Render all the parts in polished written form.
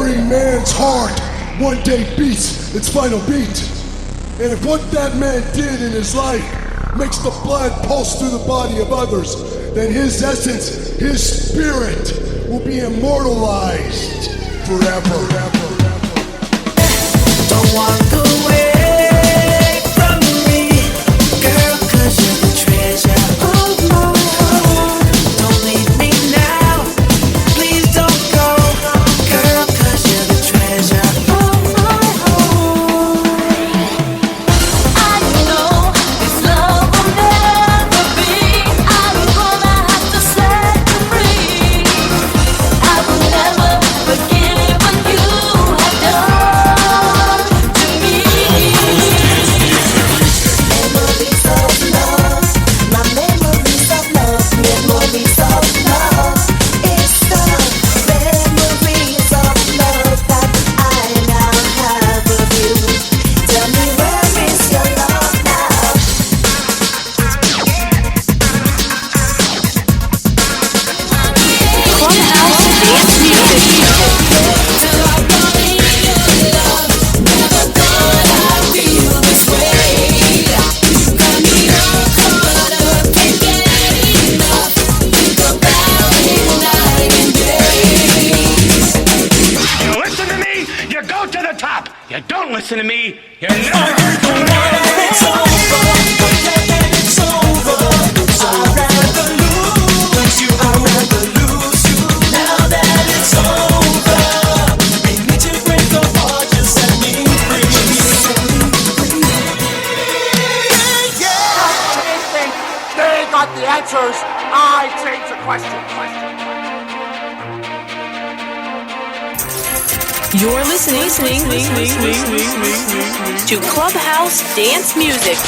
every man's heart one day beats its final beat. And if what that man did in his life makes the blood pulse through the body of others, then his essence, his spirit, will be immortalized forever. Don't walk away from me, girl, 'cause you're the treasure of my heart. Don't leave me now, please don't go, girl, 'cause you're the treasure of my heart. I know this love will never be. I'm gonna have to set you free. I will never forgive what you have done to me. Memories of love, my memories of love, memories of love. It's the memories of love that I now have of you. Tell me, where is your love now? Clubhouse dance music. Till I don't need your love, never thought I'd feel this way. Got me all caught up, can't get enough. Think about it night and day. You listen to me, you go to the top. You don't listen to me, you're never going to the top. It's over, it's over. I'd rather lose you, I'd rather lose you. Now that it's over, ain't need to break apart, just set me free. They got the answers. I change the question. You're listening to Clubhouse Dance Music.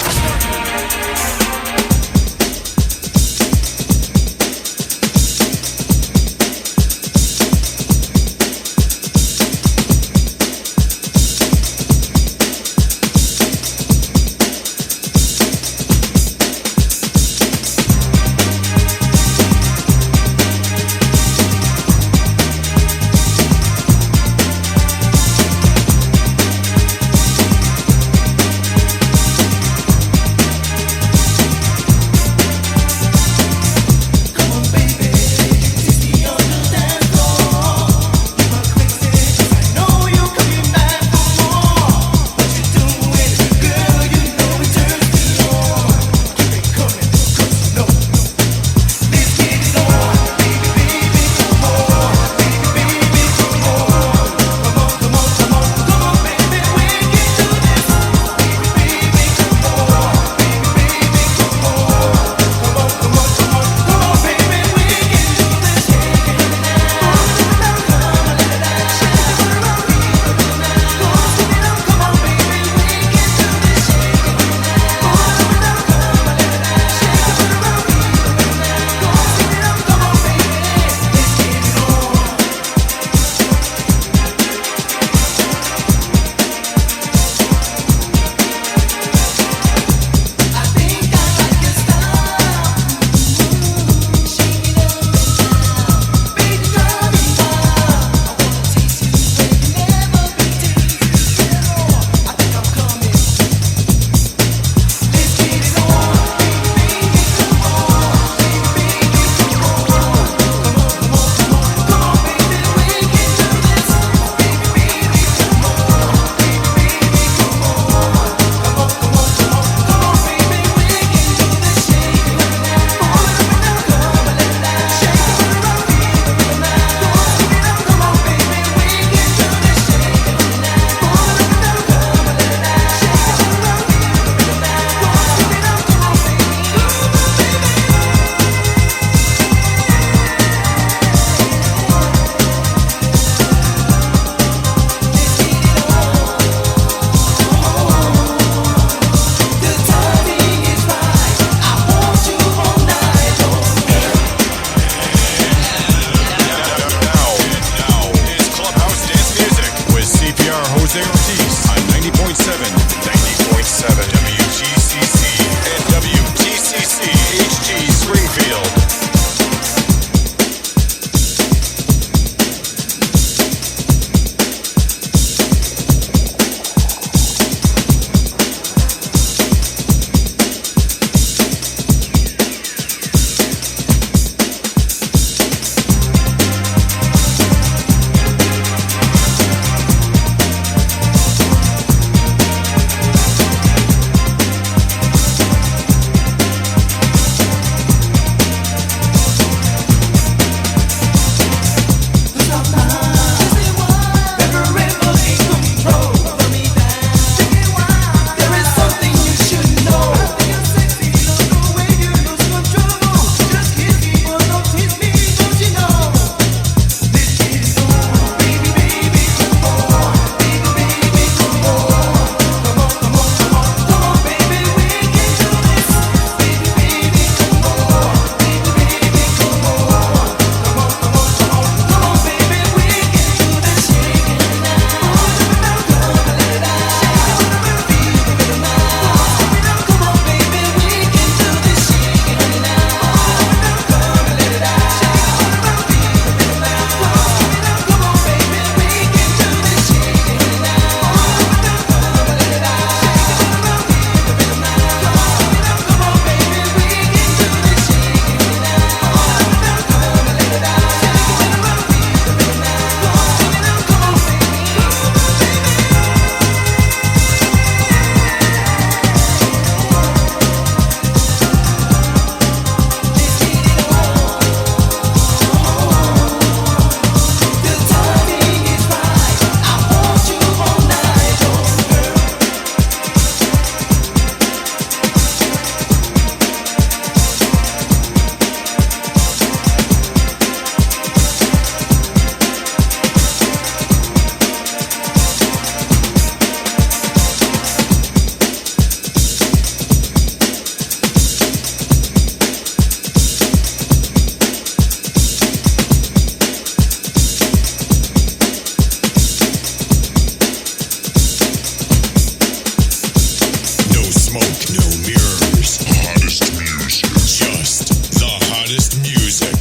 smoke, no mirrors. Hottest music. Just the hottest music.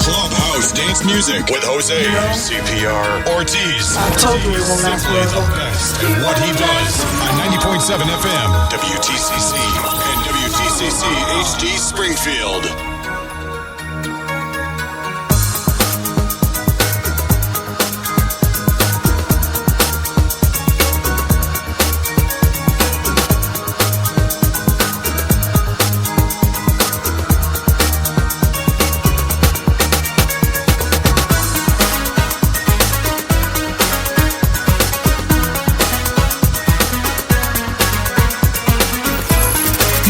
Clubhouse dance music with Jose, CPR, Ortiz. I told you it won't last Simply the forever. best at what he does on 90.7 FM, WTCC, and WTCC HD Springfield.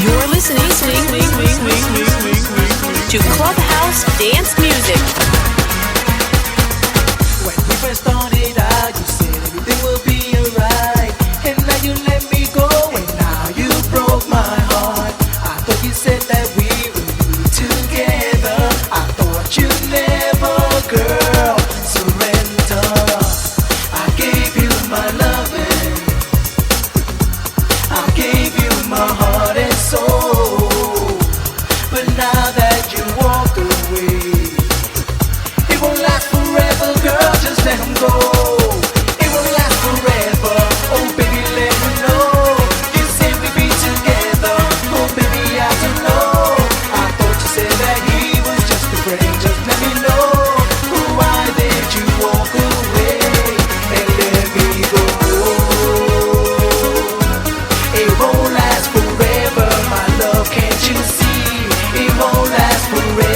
You're listening to Clubhouse Dance Music. When we first started out, you said everything will be alright. And now you let me go, and now you broke my heart. I thought you said that we would be together. I thought you'd never, girl, surrender. I gave you my loving. I gave you my heart and soul. But now that you walk away, it won't last forever, girl, just let him go. It won't last forever, oh baby, let me know. You said we'd be together, oh baby, I don't know. I thought you said that he was just a friend, just let me know. Why did you walk away and let me go? It won't last forever, my love, can't you see? It won't last forever.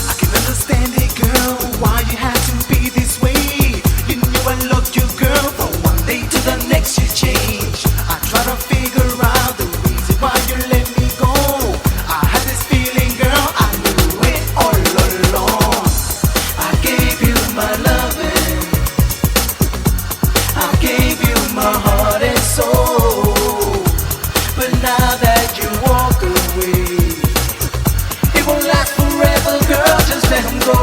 I can understand it, girl, why you had to be this way. You knew I loved you, girl, but one day to the next you changed. I try to figure out the reason why you let me go. I had this feeling, girl, I knew it all along. I gave you my loving. I gave you my heart and soul. But now that you walk away, it won't last forever, girl, just let him go.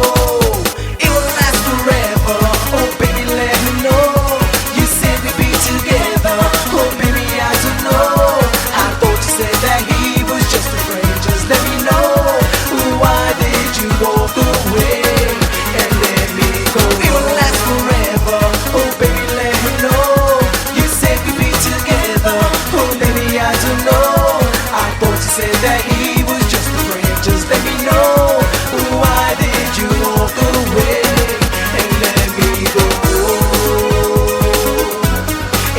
It won't last forever, oh baby, let me know. You said we'd be together, oh baby, I don't know. I thought you said that he was just a friend, just let me know. Why did you walk away and let me go? It won't last forever, oh baby, let me know. You said we'd be together, oh baby, I don't know. I thought you said that he was just a friend, just let me know. Why did you walk away and let me go?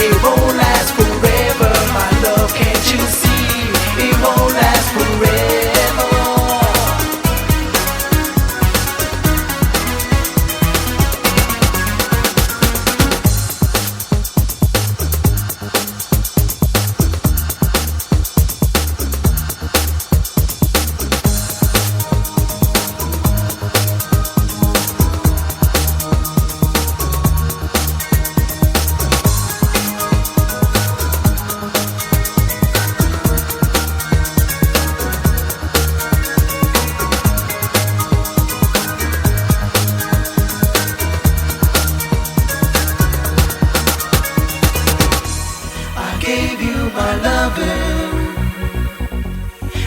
It won't last forever, my love, can't you see? It won't last forever. I gave you my loving.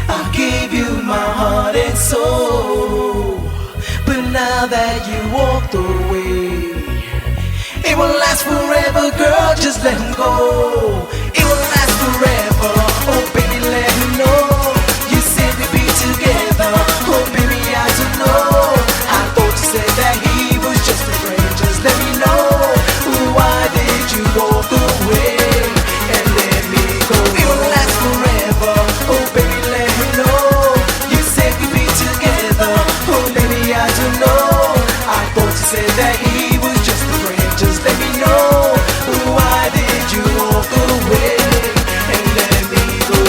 I gave you my heart and soul. But now that you walked away, it won't last forever, girl, just let him go. It won't last forever, oh baby, let me know. You said we'd be together, oh baby, I don't know. I thought you said that he was just a friend, just let me know. Why did you walk away and let me go? It won't last forever, oh baby, let me know. You said we'd be together, oh baby, I don't know. I thought you said that he was just a friend, just let me know. Why did you walk away and let me go?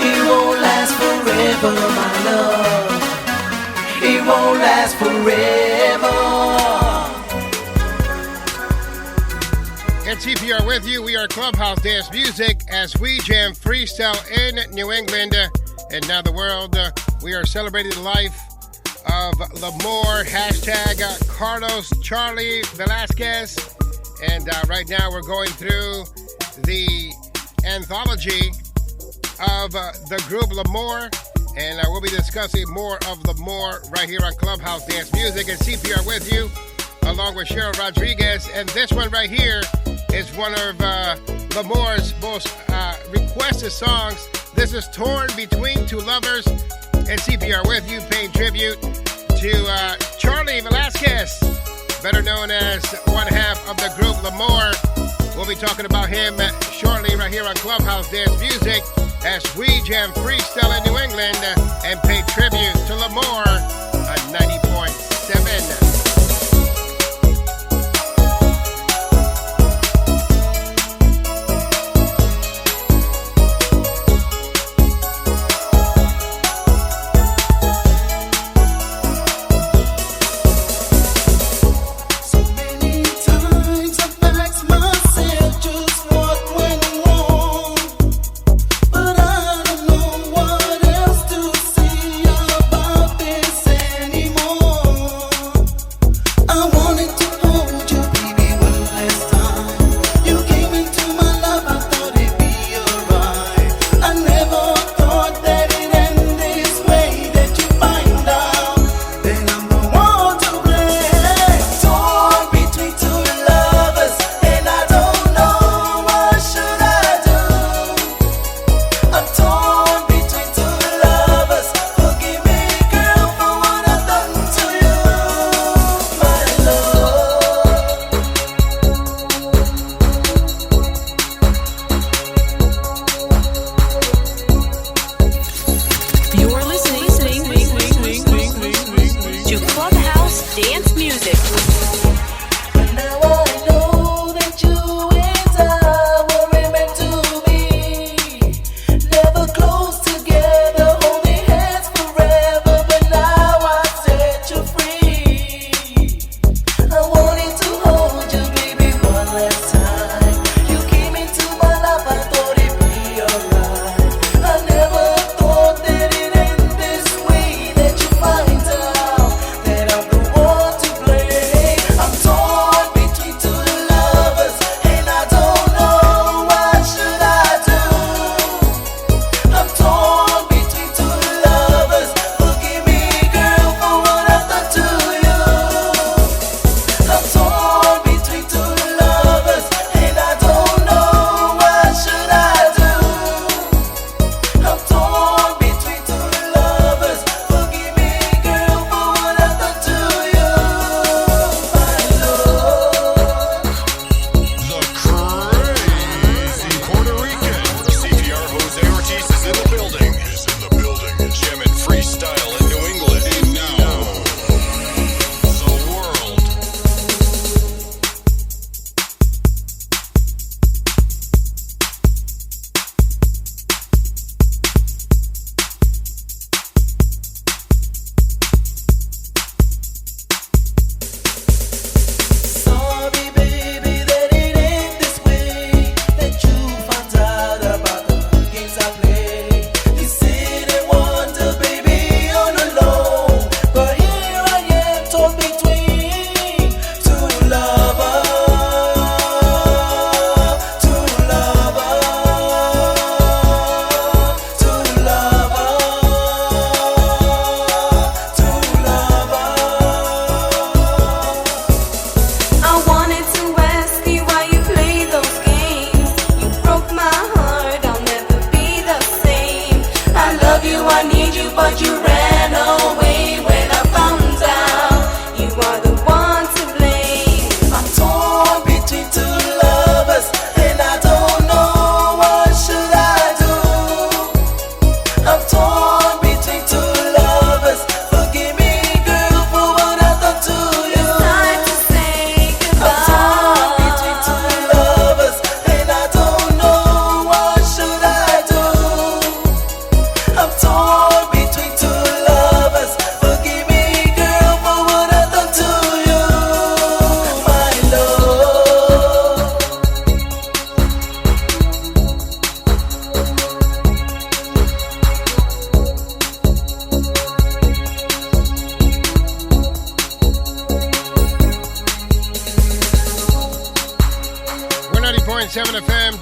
It won't last forever, my love. It won't last forever. It's CPR with you. We are Clubhouse Dance Music as we jam freestyle in New England and now the world. We are celebrating the life of L'AMOUR, hashtag Carlos Charlie Velasquez. And right now we're going through the anthology of the group L'AMOUR. And we'll be discussing more of L'AMOUR right here on Clubhouse Dance Music and CPR with you, along with Cheryl Rodriguez. And this one right here is one of L'AMOUR's most requested songs. This is Torn Between Two Lovers, and CPR with you, paying tribute to Charlie Velasquez, better known as one half of the group L'AMOUR. We'll be talking about him shortly right here on Clubhouse Dance Music as we jam freestyle in New England and pay tribute to L'AMOUR on 90.7. Torn between two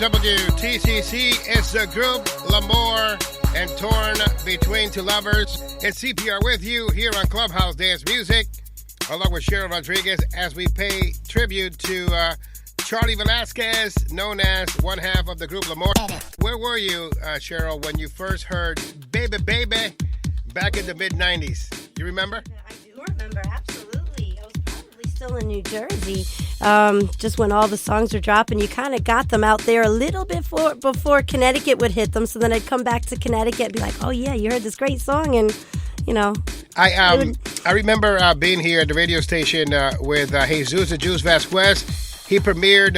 WTCC. It's the group L'AMOUR and Torn Between Two Lovers. It's CPR with you here on Clubhouse Dance Music, along with Cheryl Rodriguez, as we pay tribute to Charlie Velasquez, known as one half of the group L'AMOUR. Where were you, Cheryl, when you first heard Baby Baby back in the mid-90s? You remember? I do remember, absolutely. I was probably still in New Jersey, just when all the songs were dropping. You kind of got them out there a little bit before Connecticut would hit them, so then I'd come back to Connecticut and be like, oh yeah, you heard this great song, and you know. I remember being here at the radio station with Jesus the Juice Velasquez. He premiered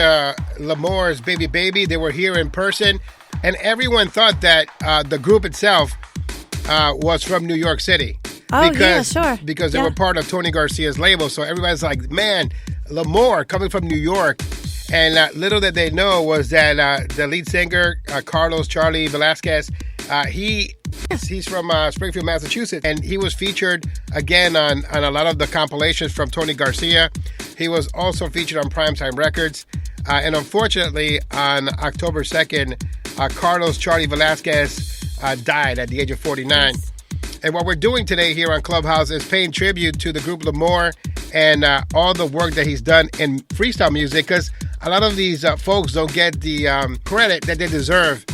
L'AMOUR's Baby Baby. They were here in person, and everyone thought that the group itself was from New York City. Oh, yeah, sure. Because they were part of Tony Garcia's label. So everybody's like, man, L'AMOUR coming from New York. And little that they know was that the lead singer, Carlos Charlie Velasquez, he's from Springfield, Massachusetts. And he was featured again on a lot of the compilations from Tony Garcia. He was also featured on Primetime Records. And unfortunately, on October 2nd, Carlos Charlie Velasquez died at the age of 49. And what we're doing today here on Clubhouse is paying tribute to the group L'AMOUR and all the work that he's done in freestyle music, because a lot of these folks don't get the credit that they deserve.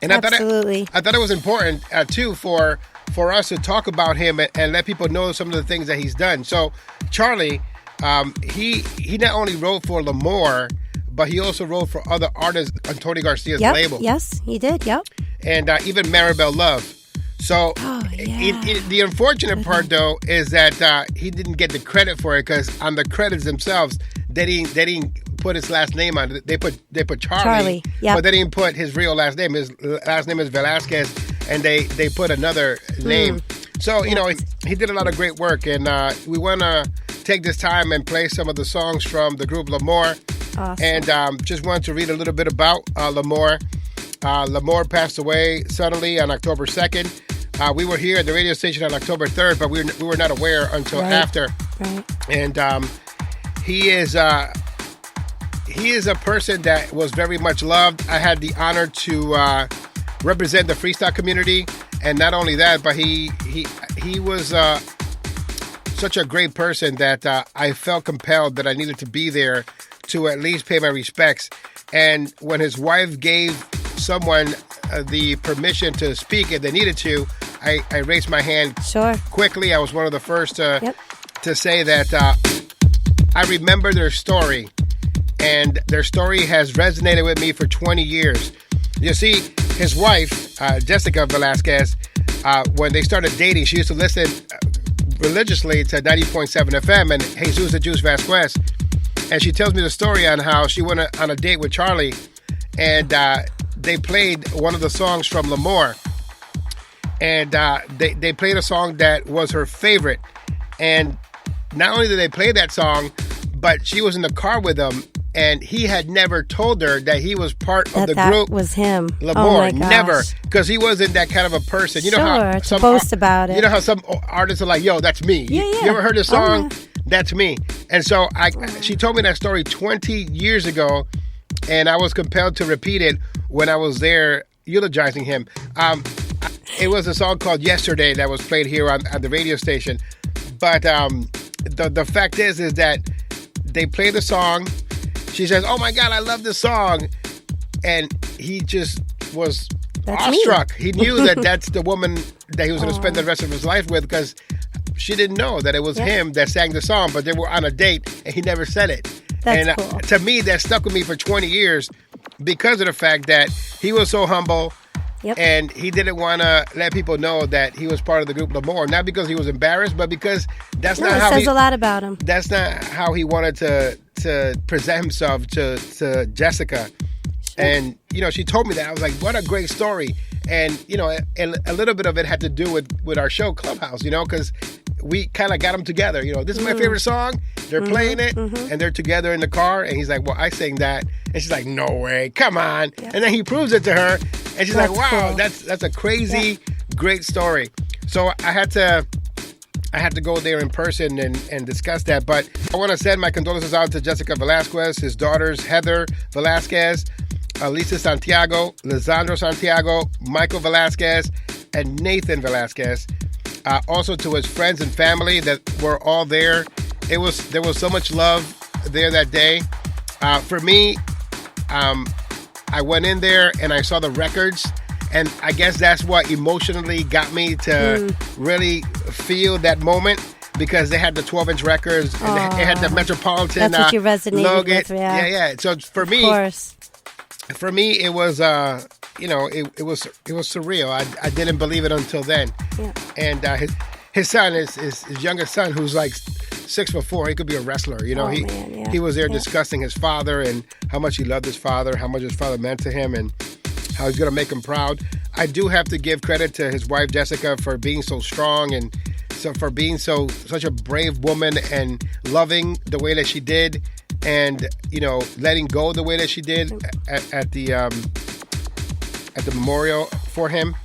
And absolutely. I thought it was important, too, for us to talk about him and let people know some of the things that he's done. So Charlie, he not only wrote for L'AMOUR, but he also wrote for other artists on Tony Garcia's label. Yes, he did, yep. And even Maribel Love. So the unfortunate part, though, is that he didn't get the credit for it, because on the credits themselves, they didn't put his last name on it. They put Charlie, yep. But they didn't put his real last name. His last name is Velasquez, and they put another name. So, you know, he did a lot of great work, and we want to take this time and play some of the songs from the group L'AMOUR. Awesome. And just wanted to read a little bit about L'AMOUR. L'AMOUR passed away suddenly on October 2nd. We were here at the radio station on October 3rd, but we were not aware until after. Right. And he is a person that was very much loved. I had the honor to represent the freestyle community, and not only that, but he was such a great person that I felt compelled that I needed to be there to at least pay my respects. And when his wife gave someone the permission to speak if they needed to, I raised my hand quickly. I was one of the first to say that I remember their story, and their story has resonated with me for 20 years. You see, his wife, Jessica Velasquez, when they started dating, she used to listen religiously to 90.7 FM and Jesus the Juice Velasquez. And she tells me the story on how she went on a date with Charlie, and they played one of the songs from L'AMOUR. And they played a song that was her favorite. And not only did they play that song, but she was in the car with him, and he had never told her that he was part of the group. That was him. L'AMOUR, never, because he wasn't that kind of a person. You know how some boast about it. You know how some artists are like, "Yo, that's me." Yeah. You ever heard this song? That's me. And so she told me that story 20 years ago, and I was compelled to repeat it when I was there eulogizing him. It was a song called Yesterday that was played here on the radio station. But the fact is that they played the song. She says, "Oh my God, I love this song." And he just was awestruck. He knew that that's the woman that he was going to spend the rest of his life with, because she didn't know that it was him that sang the song, but they were on a date and he never said it. That's cool. To me, that stuck with me for 20 years because of the fact that he was so humble. Yep. And he didn't want to let people know that he was part of the group L'AMOUR, not because he was embarrassed, but because that's not how it says a lot about him. That's not how he wanted to present himself to Jessica. Sure. And, you know, she told me that. I was like, what a great story. And, you know, and a little bit of it had to do with our show Clubhouse, you know, because we kind of got them together. You know, this is my favorite song. They're playing it, and they're together in the car. And he's like, well, I sang that. And she's like, no way, come on. Yep. And then he proves it to her. And she's like, wow, cool. that's a crazy, great story. So I had to go there in person and discuss that. But I want to send my condolences out to Jessica Velasquez, his daughters, Heather Velasquez, Elisa Santiago, Lisandro Santiago, Michael Velasquez, and Nathan Velasquez. Also to his friends and family that were all there. There was so much love there that day. For me, I went in there and I saw the records, and I guess that's what emotionally got me to really feel that moment, because they had the 12-inch records and they had the Metropolitan. That's what you resonated Logan. with, yeah. Yeah. So for me, it was it was surreal. I didn't believe it until then. Yeah. And his son, his youngest son, who's like 6'4", he could be a wrestler. He was there discussing his father and how much he loved his father, how much his father meant to him, and how he's going to make him proud. I do have to give credit to his wife Jessica for being so strong and for being such a brave woman and loving the way that she did, and letting go the way that she did at the memorial for him.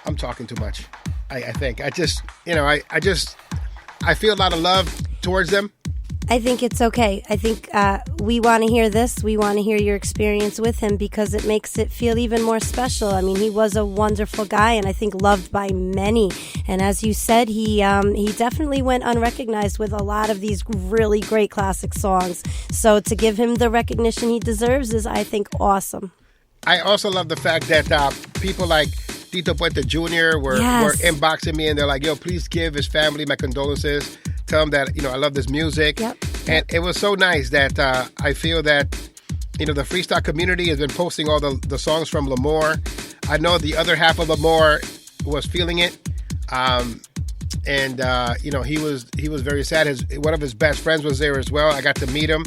I'm talking too much. I think I feel a lot of love towards them. I think it's okay. I think we want to hear this. We want to hear your experience with him, because it makes it feel even more special. I mean, he was a wonderful guy, and I think loved by many. And as you said, he definitely went unrecognized with a lot of these really great classic songs. So to give him the recognition he deserves is, I think, awesome. I also love the fact that people like Tito Puente Jr. were inboxing me, and they're like, yo, please give his family my condolences. Tell them that, I love this music. Yep. And it was so nice that I feel that, the freestyle community has been posting all the songs from L'Amour. I know the other half of L'Amour was feeling it. He was very sad. One of his best friends was there as well. I got to meet him.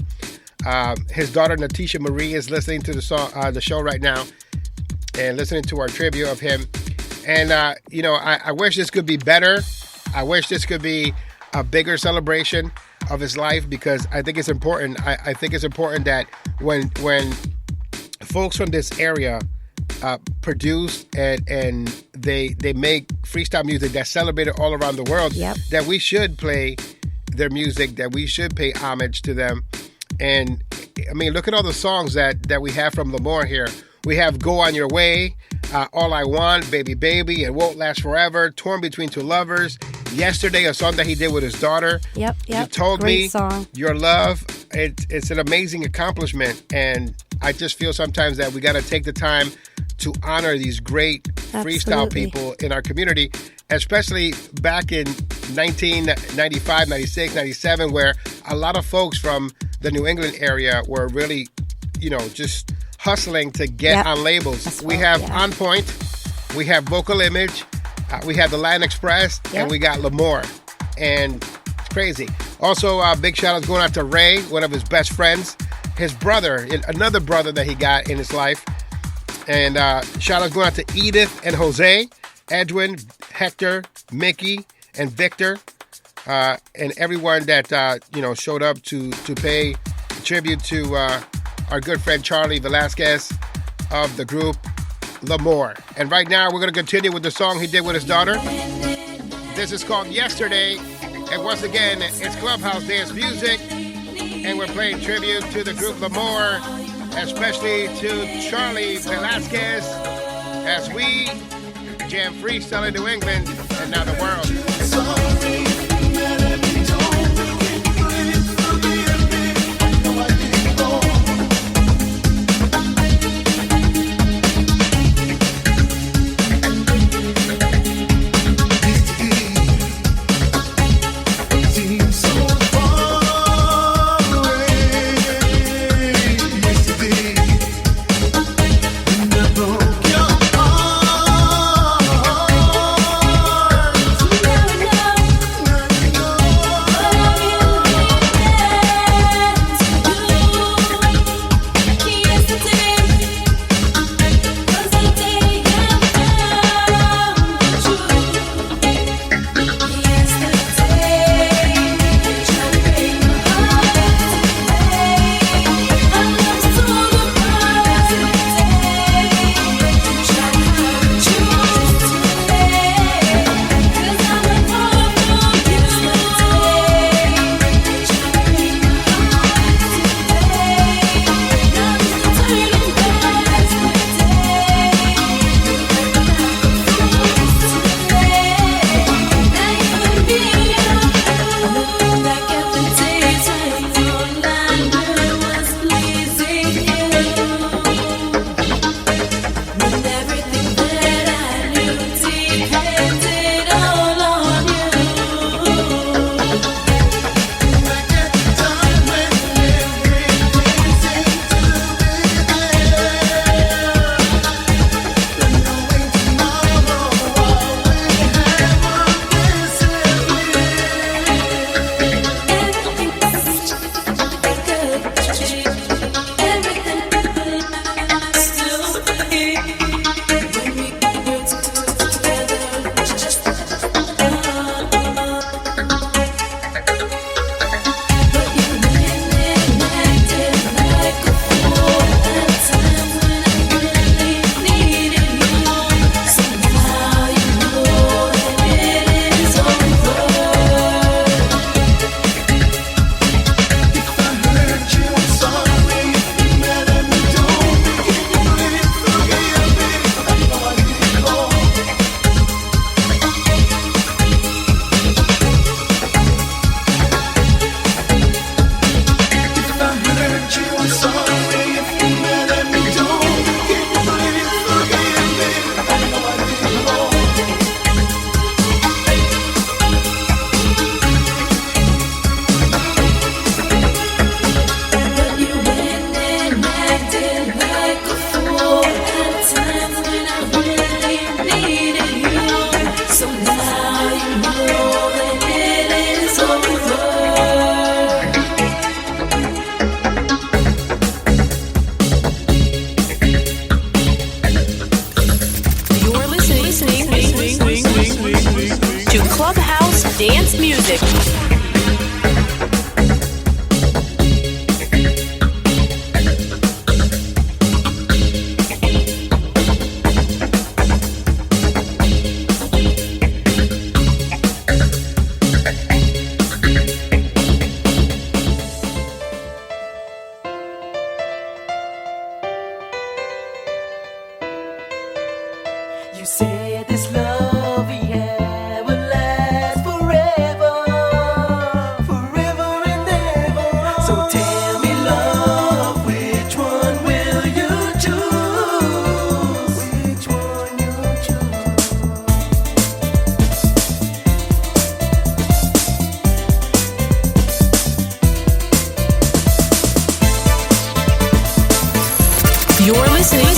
His daughter, Natisha Marie, is listening to the show right now and listening to our tribute of him. And, I wish this could be better. I wish this could be a bigger celebration of his life, because I think it's important. I think it's important that when folks from this area produce and they make freestyle music that's celebrated all around the world, that we should play their music, that we should pay homage to them. And I mean, look at all the songs that we have from L'Amour here. We have Go On Your Way, All I Want, Baby Baby, It Won't Last Forever, Torn Between Two Lovers, Yesterday, a song that he did with his daughter. Yep. You told Great me song. Your love. It's an amazing accomplishment, and I just feel sometimes that we got to take the time to honor these great freestyle people in our community, especially back in 1995, 96, 97, where a lot of folks from the New England area were really, just hustling to get on labels. We have On Point, we have Vocal Image, we have the Latin Express, and we got L'Amour, and it's crazy. Also, big shout outs going out to Ray, one of his best friends, his brother, another brother that he got in his life, and shout outs going out to Edith and Jose, Edwin, Hector, Mickey, and Victor, and everyone that showed up to pay tribute to our good friend Charlie Velasquez of the group L'Amour. And right now we're going to continue with the song he did with his daughter. This is called Yesterday, and once again it's Clubhouse Dance Music, and we're playing tribute to the group L'Amour, especially to Charlie Velasquez, as we jam freestyle in New England and now the world. listening to Clubhouse Dance Music. You say this love we have will last forever, forever and ever. So tell me, love, which one will you choose? Which one you You're listening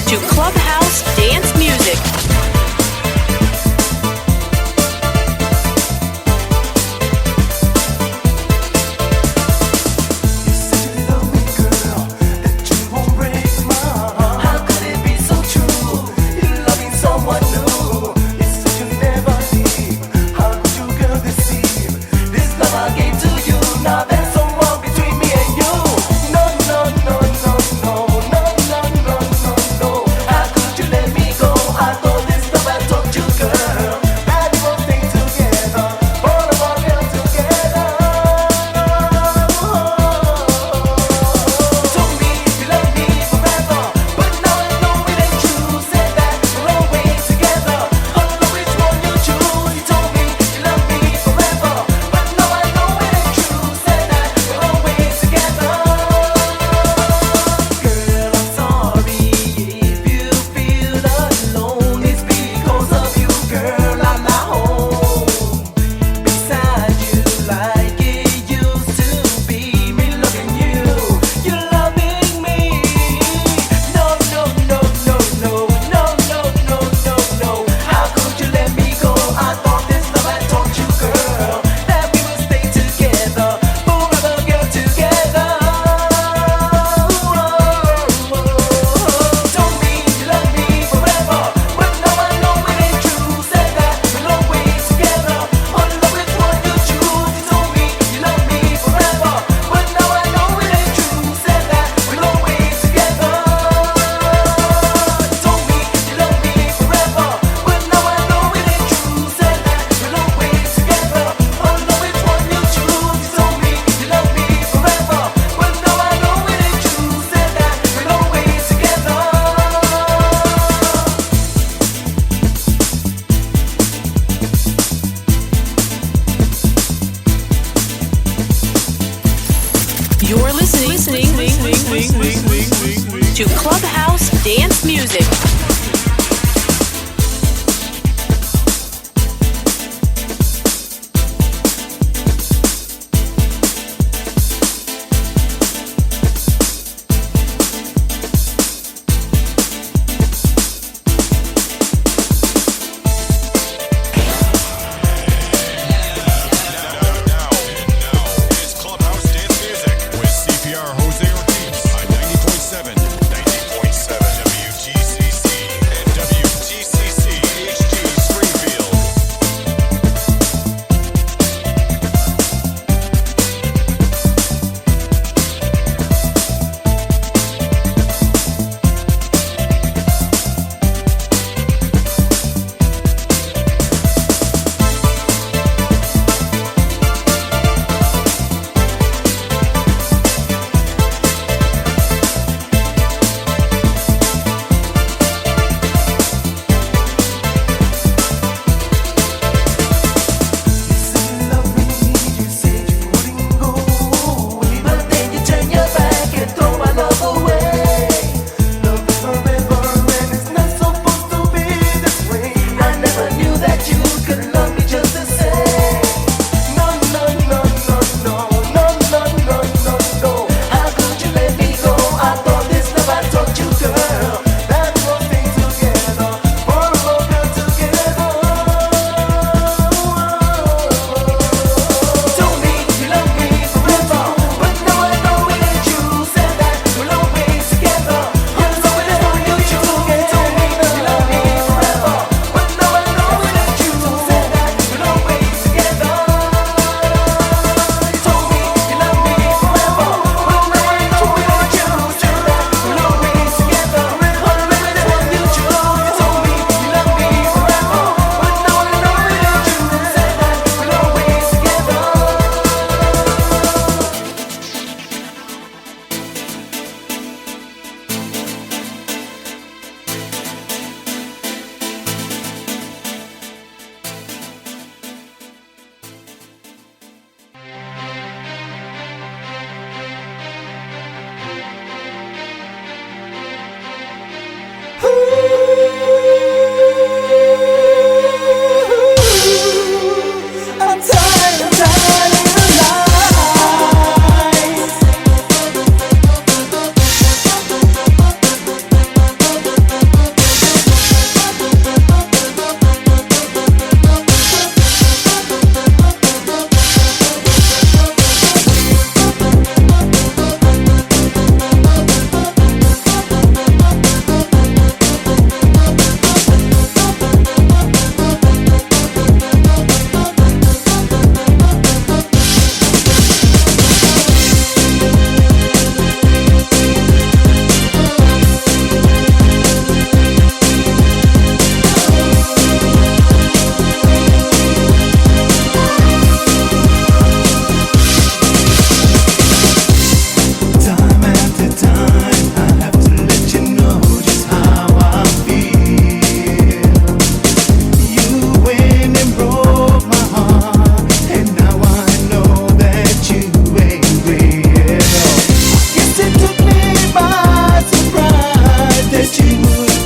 to Clubhouse Dance Music.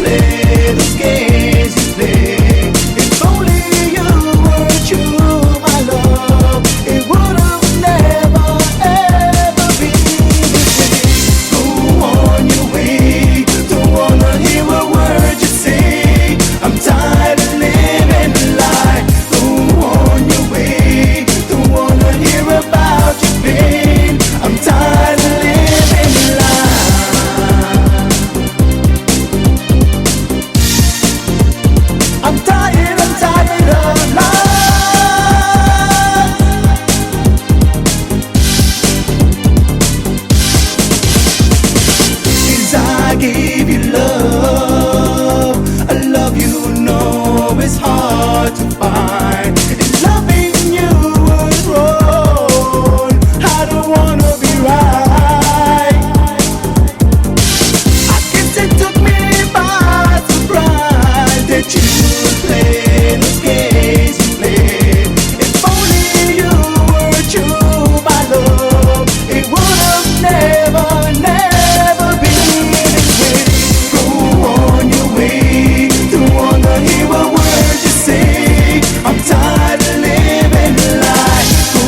play those games you play. If only you were true, my love, it would have never ever been this way. Go on your way, don't wanna hear a word you say. I'm tired of living a lie. Go on your way, don't wanna hear about your pain. I'm tired of living a lie. I'm tired of lies. 'Cause I gave you love, a love you know is hard to find. And loving you was wrong. I don't wanna be right. I guess it took me by surprise that you would play those games you play. If only you were true, my love, it would have never, never been this way. Go on your way, don't wanna hear a word you say. I'm tired of living a lie. Go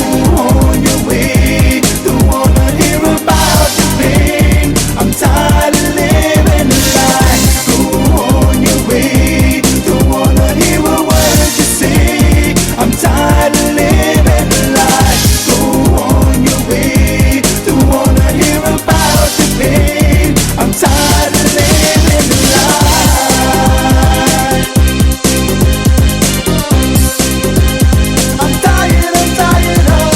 on your way, don't wanna hear about your pain. I'm tired of living a lie. Go on your way, don't wanna hear a word you say. I'm tired of living a lie. Go on your way, don't wanna hear about your pain. I'm tired of living a lie. I'm tired of lies.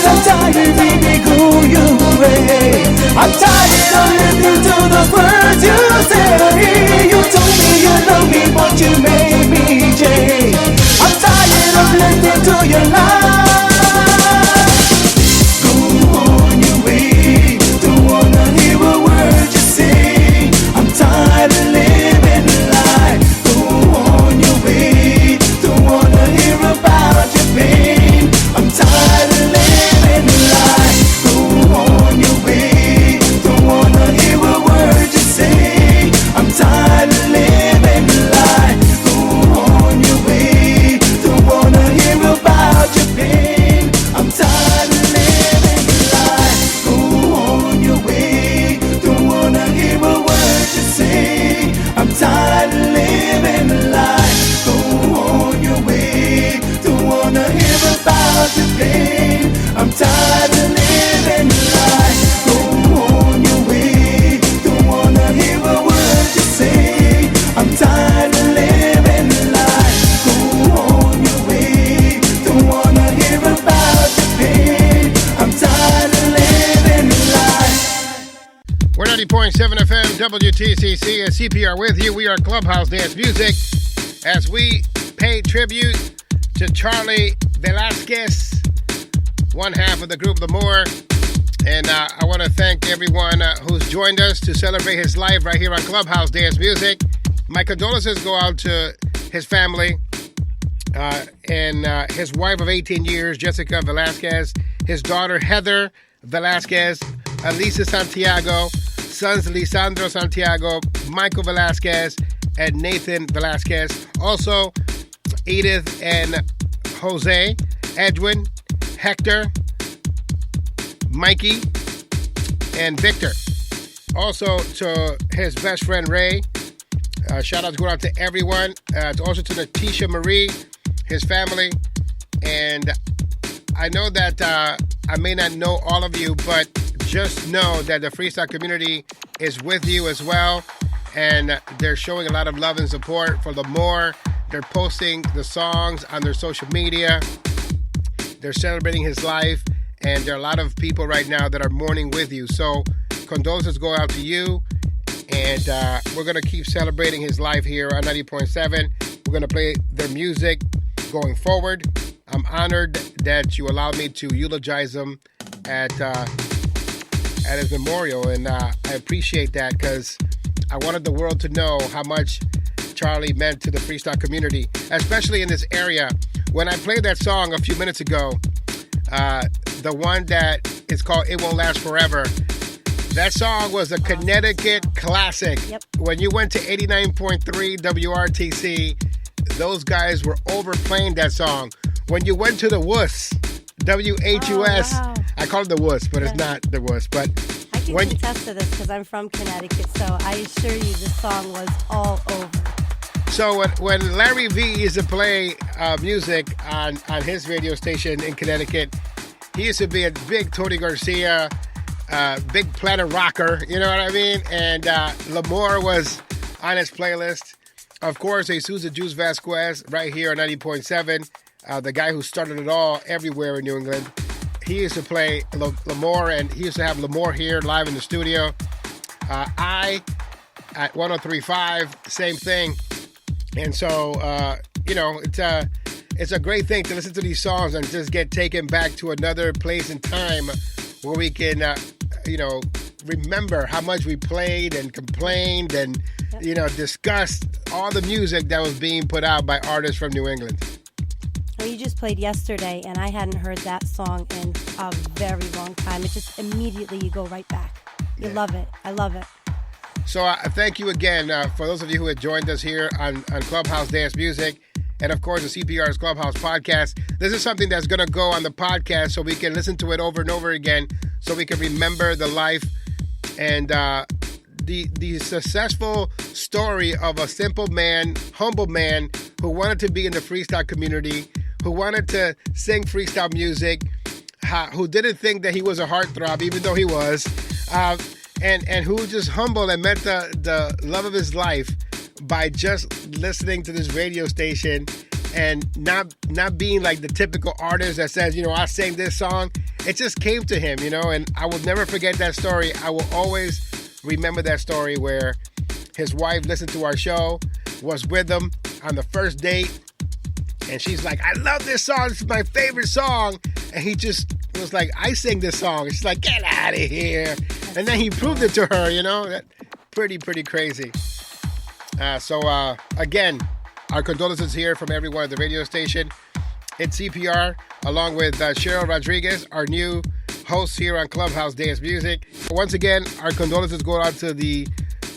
I'm tired, baby, go your way. I'm tired of listening to the words you say. You told me you love me, but you made me change. I'm tired of listening to your lies. Go on your way, don't wanna hear a word you say. I'm tired of living a lie. Go on your way, don't wanna hear about your pain. I'm tired of living a lie. Go on your way, don't wanna hear a word you say. I'm tired of living a lie. Go on your way, don't wanna hear about your pain. I'm tired of living a lie. Go on your way, don't wanna hear a word you say. I'm tired of living a lie. Go on your way, don't wanna hear about your pain. I'm tired of living a lie. Go on your way, don't wanna hear a word you say. I'm tired of living a lie. Go on your way, don't wanna hear about your pain. I'm tired of living a lie. We're 90.7 FM WTCC and CPR with you. We are Clubhouse Dance Music as we pay tribute to Charlie Velasquez, one half of the group AMOUR. And I want to thank everyone who's joined us to celebrate his life right here on Clubhouse Dance Music. My condolences go out to his family and his wife of 18 years, Jessica Velasquez, his daughter, Heather Velasquez, Elisa Santiago, sons Lisandro Santiago, Michael Velasquez, and Nathan Velasquez. Also, Edith and Jose, Edwin, Hector, Mikey, and Victor. Also to his best friend Ray. Shout out going out to everyone. Also to Natisha Marie, his family. And I know that I may not know all of you, but just know that the freestyle community is with you as well. And they're showing a lot of love and support for AMOUR. They're posting the songs on their social media. They're celebrating his life. And there are a lot of people right now that are mourning with you. So condolences go out to you. And we're going to keep celebrating his life here on 90.7. We're going to play their music going forward. I'm honored that you allowed me to eulogize him at his memorial, and I appreciate that because I wanted the world to know how much Charlie meant to the freestyle community, especially in this area. When I played that song a few minutes ago, the one that is called It Won't Last Forever, that song was a Connecticut classic. Yep. When you went to 89.3 WRTC, those guys were overplaying that song. When you went to the WUS, WHUS, wow. I call it the WUS, but it's not the WUS. But I can when contest to this because I'm from Connecticut, so I assure you this song was all over. So when Larry V used to play music on his radio station in Connecticut, he used to be a big Tony Garcia, big Planet Rocker, you know what I mean? And L'Amour was on his playlist. Of course, Jesus the Juice Velasquez right here on 90.7, the guy who started it all everywhere in New England. He used to play L'Amour, and he used to have L'Amour here live in the studio. I at 103.5, same thing. And so, it's a great thing to listen to these songs and just get taken back to another place and time where we can, remember how much we played and complained and, discussed all the music that was being put out by artists from New England. Well, you just played Yesterday, and I hadn't heard that song in a very long time. It just immediately you go right back. You love it. I love it. So thank you again for those of you who had joined us here on Clubhouse Dance Music and, of course, the CPR's Clubhouse podcast. This is something that's going to go on the podcast so we can listen to it over and over again so we can remember the life and the successful story of a simple man, humble man who wanted to be in the freestyle community, who wanted to sing freestyle music, who didn't think that he was a heartthrob, even though he was. And who just humbled and met the love of his life by just listening to this radio station and not being like the typical artist that says, I sang this song. It just came to him, and I will never forget that story. I will always remember that story where his wife listened to our show, was with him on the first date, and she's like, I love this song. This is my favorite song. And he just was like, I sing this song. She's like, get out of here. And then he proved it to her, That pretty crazy. So again, our condolences here from everyone at the radio station. It's CPR, along with Cheryl Rodriguez, our new host here on Clubhouse Dance Music. Once again, our condolences go out to the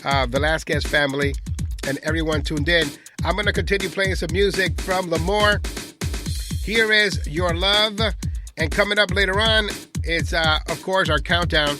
Velasquez family and everyone tuned in. I'm going to continue playing some music from L'Amour. Here is Your Love. And coming up later on, it's, of course, our countdown.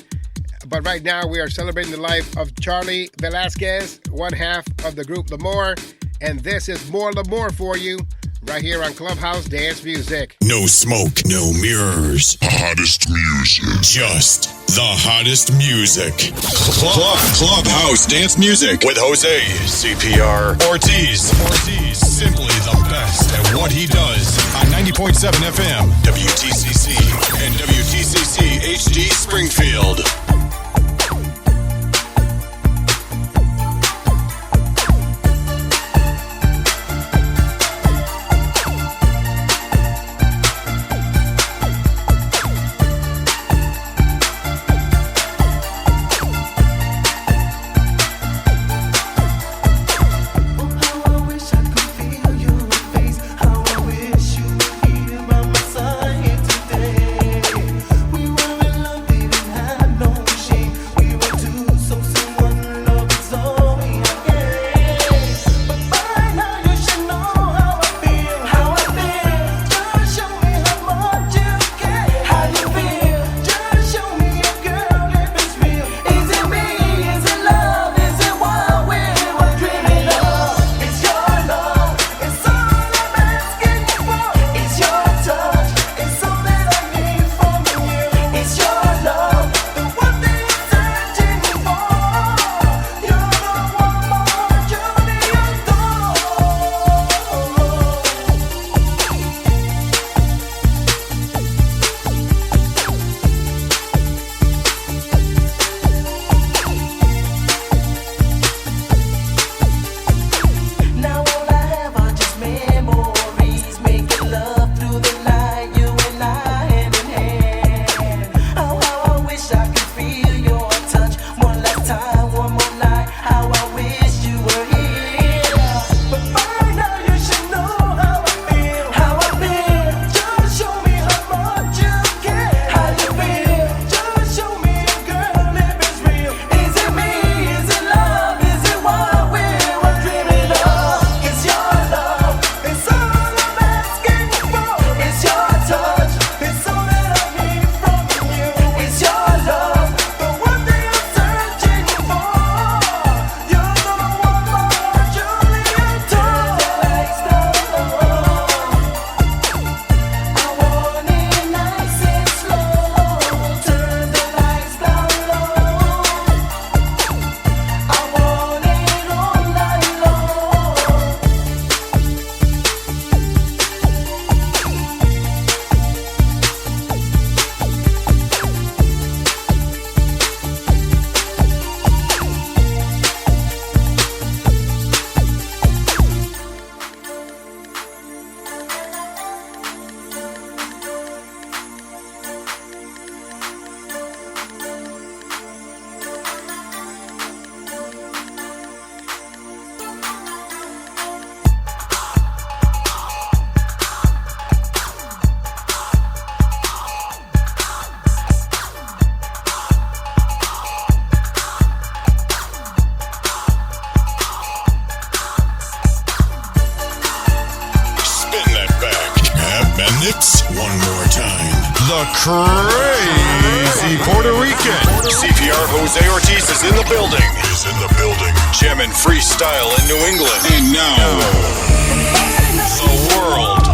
But right now, we are celebrating the life of Charlie Velasquez, one half of the group L'Amour. And this is more L'Amour for you, right here on Clubhouse Dance Music. No smoke, no mirrors. Hottest music. Just the hottest music. Clubhouse Dance Music with Jose CPR Ortiz. Simply the best at what he does on 90.7 FM, WTCC, and WTCC HD Springfield. How I wish you were here by my side. One more time. The crazy Puerto Rican. CPR Jose Ortiz is in the building. Jamming freestyle in New England. And now, the world.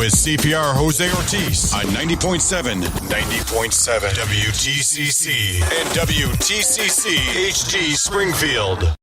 with CPR Jose Ortiz on 90.7, 90.7 WTCC and WTCC HD Springfield.